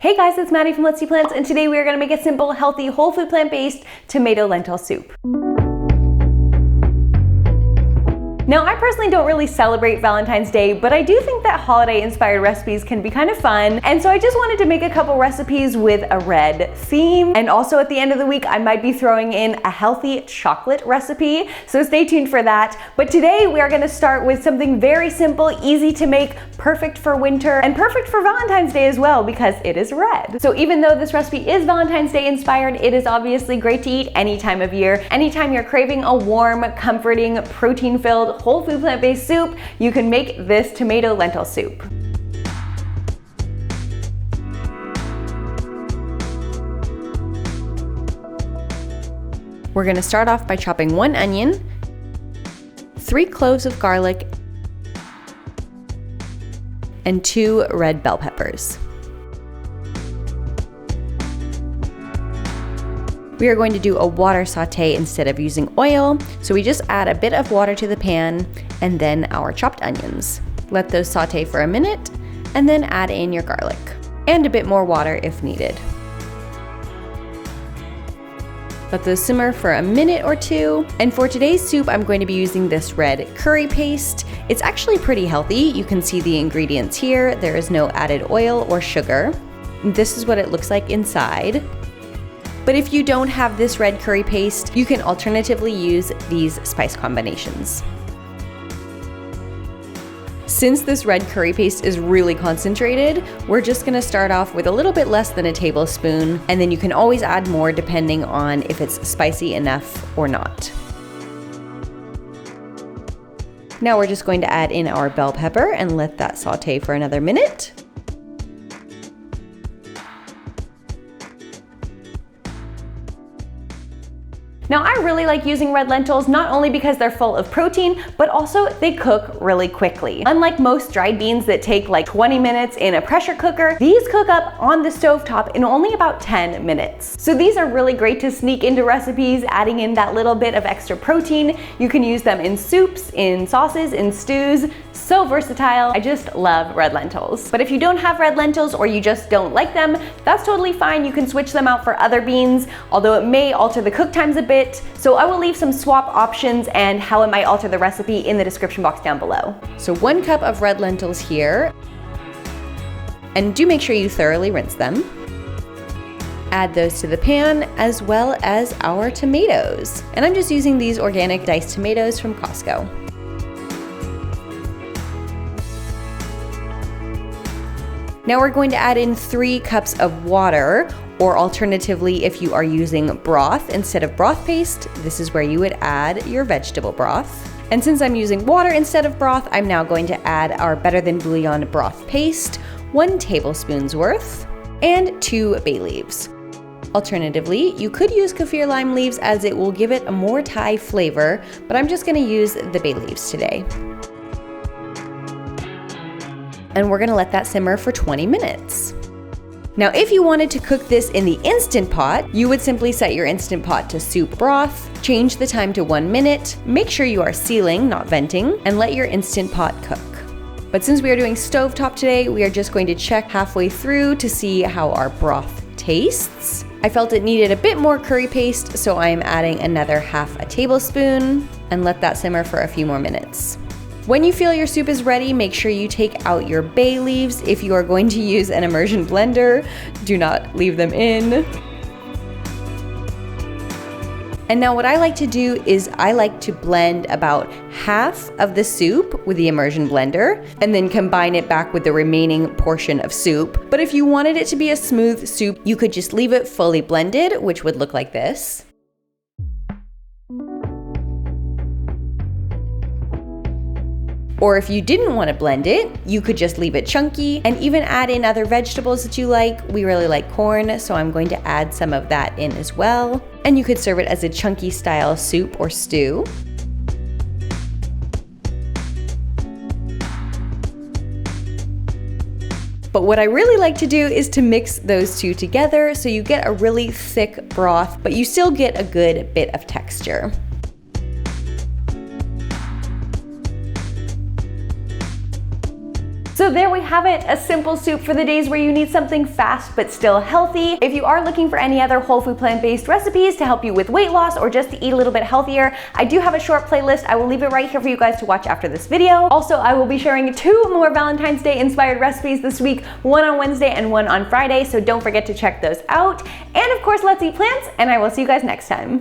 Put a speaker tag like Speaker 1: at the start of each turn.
Speaker 1: Hey guys, it's Maddie from Let's See Plants, and today we are going to make a simple, healthy, whole food plant-based tomato lentil soup. Now, I personally don't really celebrate Valentine's Day, but I do think that holiday-inspired recipes can be kind of fun, and so I just wanted to make a couple recipes with a red theme. And also at the end of the week, I might be throwing in a healthy chocolate recipe, so stay tuned for that. But today we are going to start with something very simple, easy to make, perfect for winter, and perfect for Valentine's Day as well because it is red. So even though this recipe is Valentine's Day inspired, it is obviously great to eat any time of year. Anytime you're craving a warm, comforting, protein-filled, whole food plant-based soup, you can make this tomato lentil soup. We're gonna start off by chopping 1 onion, 3 cloves of garlic, and 2 red bell peppers. We are going to do a water saute instead of using oil, so we just add a bit of water to the pan and then our chopped onions. Let those saute for a minute and then add in your garlic and a bit more water if needed. Let those simmer for a minute or two. And for today's soup, I'm going to be using this red curry paste. It's actually pretty healthy. You can see the ingredients here. There is no added oil or sugar. This is what it looks like inside. But if you don't have this red curry paste, you can alternatively use these spice combinations. Since this red curry paste is really concentrated, we're just gonna start off with a little bit less than a tablespoon, and then you can always add more depending on if it's spicy enough or not. Now we're just going to add in our bell pepper and let that saute for another minute. Now, I really like using red lentils, not only because they're full of protein, but also they cook really quickly. Unlike most dried beans that take like 20 minutes in a pressure cooker, these cook up on the stovetop in only about 10 minutes. So these are really great to sneak into recipes, adding in that little bit of extra protein. You can use them in soups, in sauces, in stews. So versatile. I just love red lentils. But if you don't have red lentils or you just don't like them, that's totally fine. You can switch them out for other beans, although it may alter the cook times a bit. So I will leave some swap options and how it might alter the recipe in the description box down below. So 1 cup of red lentils here. And do make sure you thoroughly rinse them. Add those to the pan as well as our tomatoes. And I'm just using these organic diced tomatoes from Costco. Now we're going to add in 3 cups of water, or alternatively, if you are using broth instead of broth paste, this is where you would add your vegetable broth. And since I'm using water instead of broth, I'm now going to add our Better Than Bouillon broth paste, 1 tablespoon's worth, and 2 bay leaves. Alternatively, you could use kaffir lime leaves as it will give it a more Thai flavor, but I'm just gonna use the bay leaves today. And we're gonna let that simmer for 20 minutes. Now, if you wanted to cook this in the Instant Pot, you would simply set your Instant Pot to soup broth, change the time to 1 minute, make sure you are sealing, not venting, and let your Instant Pot cook. But since we are doing stovetop today, we are just going to check halfway through to see how our broth tastes. I felt it needed a bit more curry paste, so I am adding another half a tablespoon and let that simmer for a few more minutes. When you feel your soup is ready, make sure you take out your bay leaves. If you are going to use an immersion blender, do not leave them in. And now what I like to do is I like to blend about half of the soup with the immersion blender and then combine it back with the remaining portion of soup. But if you wanted it to be a smooth soup, you could just leave it fully blended, which would look like this. Or if you didn't want to blend it, you could just leave it chunky and even add in other vegetables that you like. We really like corn, so I'm going to add some of that in as well. And you could serve it as a chunky style soup or stew. But what I really like to do is to mix those two together so you get a really thick broth, but you still get a good bit of texture. So there we have it, a simple soup for the days where you need something fast but still healthy. If you are looking for any other whole food plant-based recipes to help you with weight loss or just to eat a little bit healthier, I do have a short playlist. I will leave it right here for you guys to watch after this video. Also, I will be sharing 2 more Valentine's Day inspired recipes this week, one on Wednesday and one on Friday, so don't forget to check those out. And of course, let's eat plants, and I will see you guys next time.